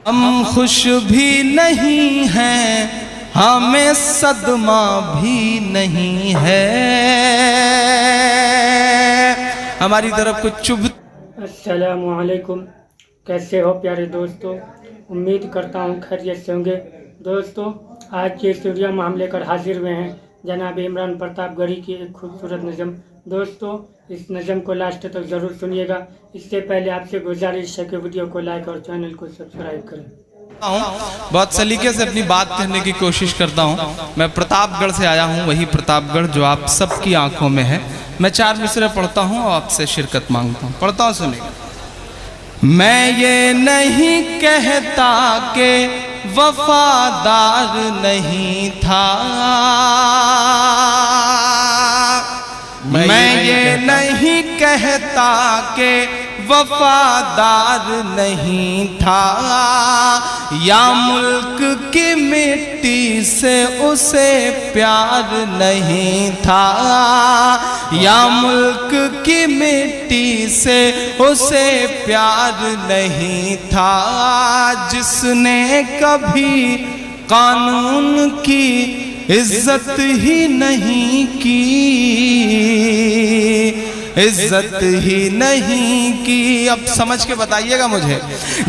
हम खुश भी नहीं हैं, हमें सदमा भी नहीं है। हमारी तरफ कुछ चुभ। अस्सलामु अलैकुम, कैसे हो प्यारे दोस्तों। उम्मीद करता हूँ खैरियत से होंगे। दोस्तों, आज के स्टूडियो में हम लेकर हाजिर हुए हैं जनाब इमरान प्रतापगढ़ी की एक खूबसूरत नज़म। दोस्तों, इस नज़म को लास्ट तक ज़रूर सुनिएगा। इससे पहले आपसे गुजारिश है कि वीडियो को लाइक और चैनल को सब्सक्राइब करें। बहुत सलीके से अपनी बात कहने की कोशिश करता हूँ। मैं प्रतापगढ़ से आया हूँ, वही प्रतापगढ़ जो आप सबकी आंखों में है। मैं 4 मिसरे पढ़ता हूँ और आपसे शिरकत मांगता हूँ। पढ़ता हूँ, सुनिएगा। मैं ये नहीं कहता कि वफादार नहीं था, मैं ये नहीं कहता कि वफादार नहीं था, या मुल्क की मिट्टी से उसे प्यार नहीं था, या मुल्क की मिट्टी से उसे प्यार नहीं था, जिसने कभी कानून की इज्जत ही नहीं की, इज्जत ही नहीं की। अब समझ के बताइएगा मुझे।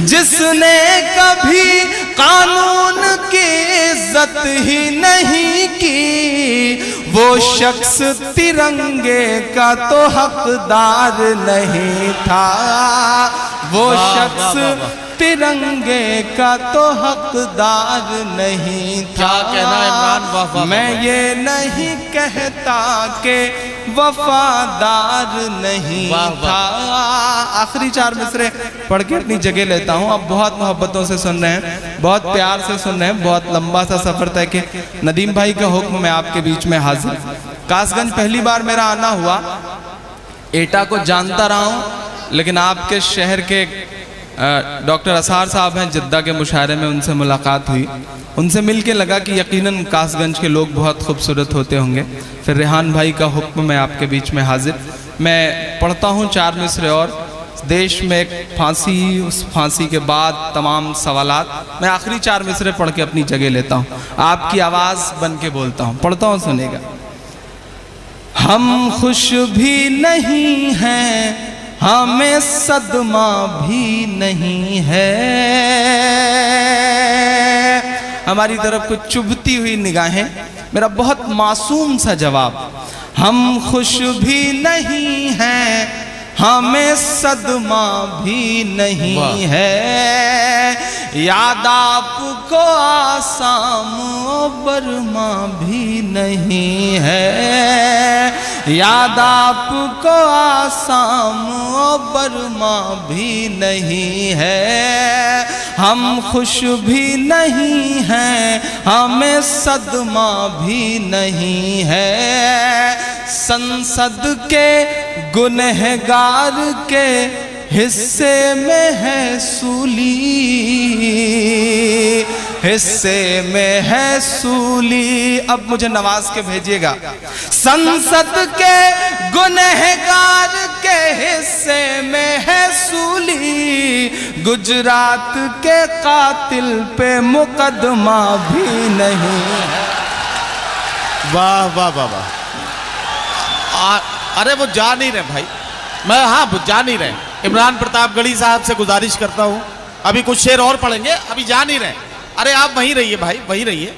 जिसने कभी कानून की इज्जत ही नहीं की, वो शख्स तिरंगे का तो हकदार नहीं था, वो शख्स तिरंगे का तो हकदार नहीं था। क्या कहना है इमरान? मैं ये नहीं कहता कि वफादार नहीं था। आखिरी 4 मिसरे पढ़ के अपनी जगह लेता हूँ। अब बहुत मोहब्बतों से सुन रहे हैं, बहुत प्यार से सुन रहे हैं, बहुत लंबा सा सफर तय के नदीम भाई का हुक्म मैं आपके बीच में हाजिर। कासगंज पहली बार मेरा आना हुआ। एटा को जानता रहा हूँ, लेकिन आपके शहर के डॉक्टर असार साहब हैं जिद्दा के मुशायरे में, उनसे मुलाकात हुई। उनसे मिलके लगा कि यकीनन कासगंज के लोग बहुत खूबसूरत होते होंगे। फिर रेहान भाई का हुक्म मैं आपके बीच में हाजिर। मैं पढ़ता हूँ 4 मिसरे और देश में एक फांसी, उस फांसी के बाद तमाम सवालात। मैं आखिरी 4 मिसरे पढ़ के अपनी जगह लेता हूँ, आपकी आवाज़ बन के बोलता हूँ। पढ़ता हूँ, सुनेगा। हम खुश भी नहीं हैं, हमें सदमा भी नहीं है। हमारी तरफ कुछ चुभती हुई निगाहें, मेरा बहुत मासूम सा जवाब। हम खुश भी नहीं हैं, हमें सदमा भी नहीं है, याद आपको आसाम और बर्मा भी नहीं है, याद आपको आसाम और बर्मा भी नहीं है। हम खुश भी नहीं हैं, हमें सदमा भी नहीं है। संसद के गुनहगार के हिस्से में है सूली, हिस्से में है सूली। अब मुझे नवाज के भेजिएगा। संसद के गुनहगार के हिस्से में है सूली, गुजरात के कातिल पे मुकदमा भी नहीं है। वाह वाह वाह वाह। अरे वो जा नहीं रहे भाई, मैं वो जा नहीं रहे। इमरान प्रतापगढ़ी साहब से गुजारिश करता हूँ, अभी कुछ शेर और पढ़ेंगे, अभी जा नहीं रहे। अरे आप वहीं रहिए भाई, वहीं रहिए।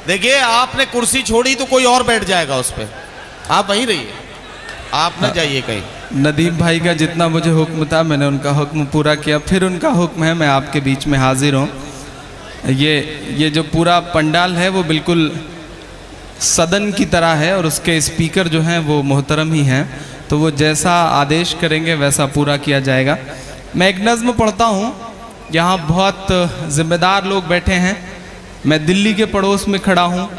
देखिए, आपने कुर्सी छोड़ी तो कोई और बैठ जाएगा उस पर। आप वहीं रहिए, आप न जाइए कहीं। नदीम भाई का जितना मुझे हुक्म था, मैंने उनका हुक्म पूरा किया। फिर उनका हुक्म है, मैं आपके बीच में हाजिर हूँ। ये जो पूरा पंडाल है वो बिल्कुल सदन की तरह है, और उसके स्पीकर जो हैं वो मोहतरम ही हैं, तो वो जैसा आदेश करेंगे वैसा पूरा किया जाएगा। मैं एक नज़्म पढ़ता हूँ। यहाँ बहुत ज़िम्मेदार लोग बैठे हैं। मैं दिल्ली के पड़ोस में खड़ा हूँ।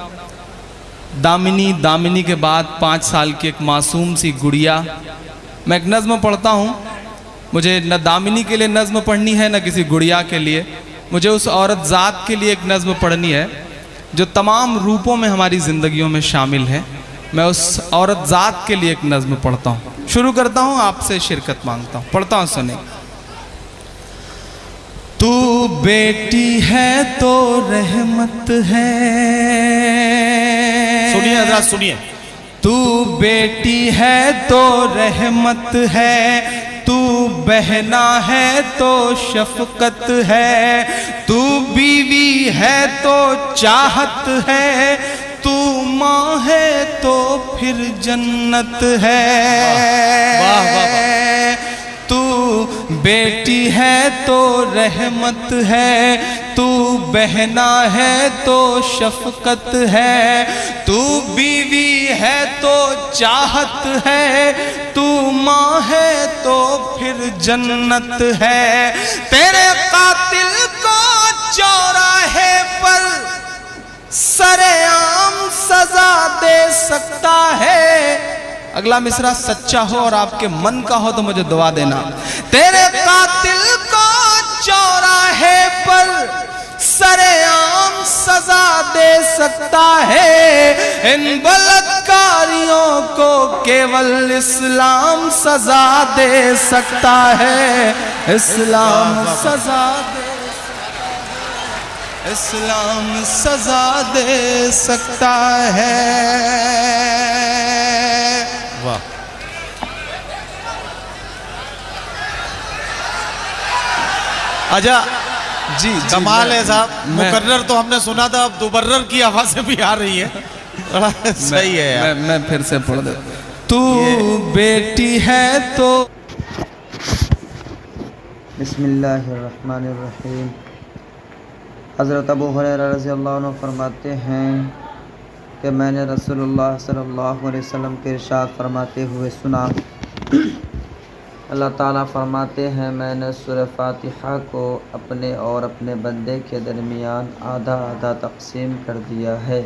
दामिनी, दामिनी के बाद 5 साल की एक मासूम सी गुड़िया। मैं एक नज़्म पढ़ता हूँ। मुझे न दामिनी के लिए नज़्म पढ़नी है, न किसी गुड़िया के लिए। मुझे उस औरत ज़ात के लिए एक नज़्म पढ़नी है जो तमाम रूपों में हमारी ज़िंदगियों में शामिल है। मैं उस औरत ज़ात के लिए एक नज़्म पढ़ता हूँ। शुरू करता हूँ, आपसे शिरकत मांगता हूँ। पढ़ता हूँ, सुने। तू बेटी है तो रहमत है। सुनिए हजरत सुनिए। तू बेटी है तो रहमत है, तू बहना है तो शफकत है, तू बीवी है तो चाहत है, तू माँ है तो फिर जन्नत है। वाह वाह वाह। तू बेटी है तो रहमत है, तू बहना है तो शफकत है, तू बीवी है तो चाहत है, तू माँ है तो फिर जन्नत है। तेरे कातिल को चौराहे पर सरेआम सजा दे सकता है। अगला मिसरा सच्चा हो और आपके मन का हो तो मुझे दुआ देना। तेरे कातिल को चौराहे पर सरेआम सजा दे सकता है, इन बलात्कारियों को केवल इस्लाम सजा दे सकता है। इस्लाम सजा दे, इस्लाम सजा दे सकता है। वाह। अच्छा जी कमाल है साहब। मुकर्रर तो हमने सुना था, अब दुबर्रर की आवाजें भी आ रही है। सही है यार। मैं फिर से पढ़ दे। तू बेटी है तो बिस्मिल्लाहिर्रहमानिर्रहीम। हज़रत अबू हुरैरा रज़ियल्लाहु अन्हु फरमाते हैं कि मैंने रसूलुल्लाह सल्लल्लाहु अलैहि वसल्लम के इरशाद फरमाते हुए सुना। अल्लाह ताला फरमाते हैं, मैंने सूरह फातिहा को अपने और अपने बंदे के दरमियान आधा आधा तक़सीम कर दिया है।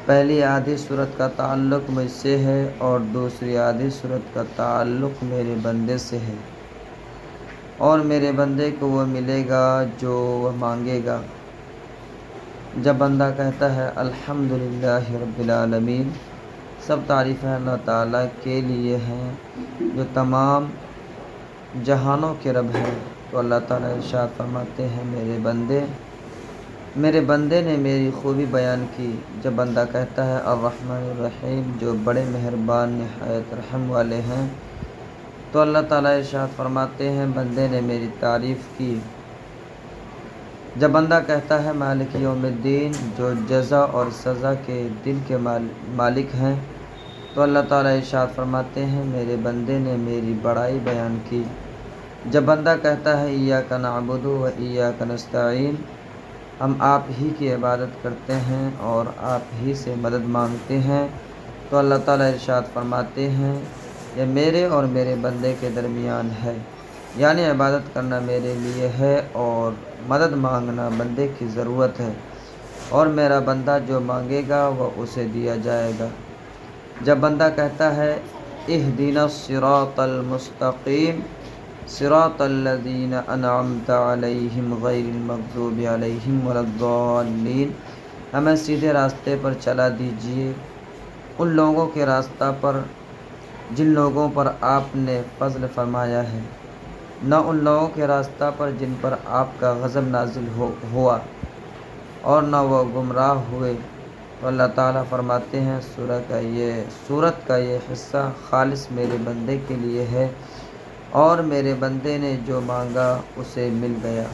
पहली आधी सूरत का ताल्लुक़ मुझसे है और दूसरी आधी सूरत का ताल्लुक़ मेरे बंदे से है, और मेरे बंदे को वह मिलेगा जो वह मांगेगा। जब बंदा कहता है अल्हम्दुलिल्लाहि रब्बिल आलमीन, सब तारीफ़ है अल्लाह ताला के लिए हैं जो तमाम जहानों के रब हैं, तो अल्लाह ताला इरशाद फरमाते हैं, मेरे बंदे ने मेरी खूबी बयान की। जब बंदा कहता है अर्रहमानिर रहीम, जो बड़े मेहरबान निहायत रहम वाले हैं, तो अल्लाह ताला इरशाद फरमाते हैं, बंदे ने मेरी तारीफ़ की। जब बंदा कहता है मालिक यौमिद्दीन, जो जज़ा और सज़ा के दिन के मालिक हैं, तो अल्लाह ताला इरशाद फरमाते हैं, मेरे बंदे ने मेरी बड़ाई बयान की। जब बंदा कहता है इय्याका नअबुदु व इय्याका नस्तईन, हम आप ही की इबादत करते हैं और आप ही से मदद मांगते हैं, तो अल्लाह ताला इरशाद फरमाते हैं, यह मेरे और मेरे बंदे के दरमियान है, यानी इबादत करना मेरे लिए है और मदद मांगना बंदे की ज़रूरत है, और मेरा बंदा जो मांगेगा वह उसे दिया जाएगा। जब बंदा कहता है इहदिना सिरातल मुस्तकीम सिरातल लज़ीना अनअमता अलैहिम गैरिल मग़ज़ूबि अलैहिम वलद्दाल्लीन, हमें सीधे रास्ते पर चला दीजिए, उन लोगों के रास्ता पर जिन लोगों पर आपने फ़ज़ल फरमाया है, न उन लोगों के रास्ता पर जिन पर आपका गज़ब नाजिल हुआ और न वह गुमराह हुए। तो अल्लाह ताला फरमाते हैं, सूरत का ये हिस्सा खालिस मेरे बंदे के लिए है, और मेरे बंदे ने जो मांगा उसे मिल गया।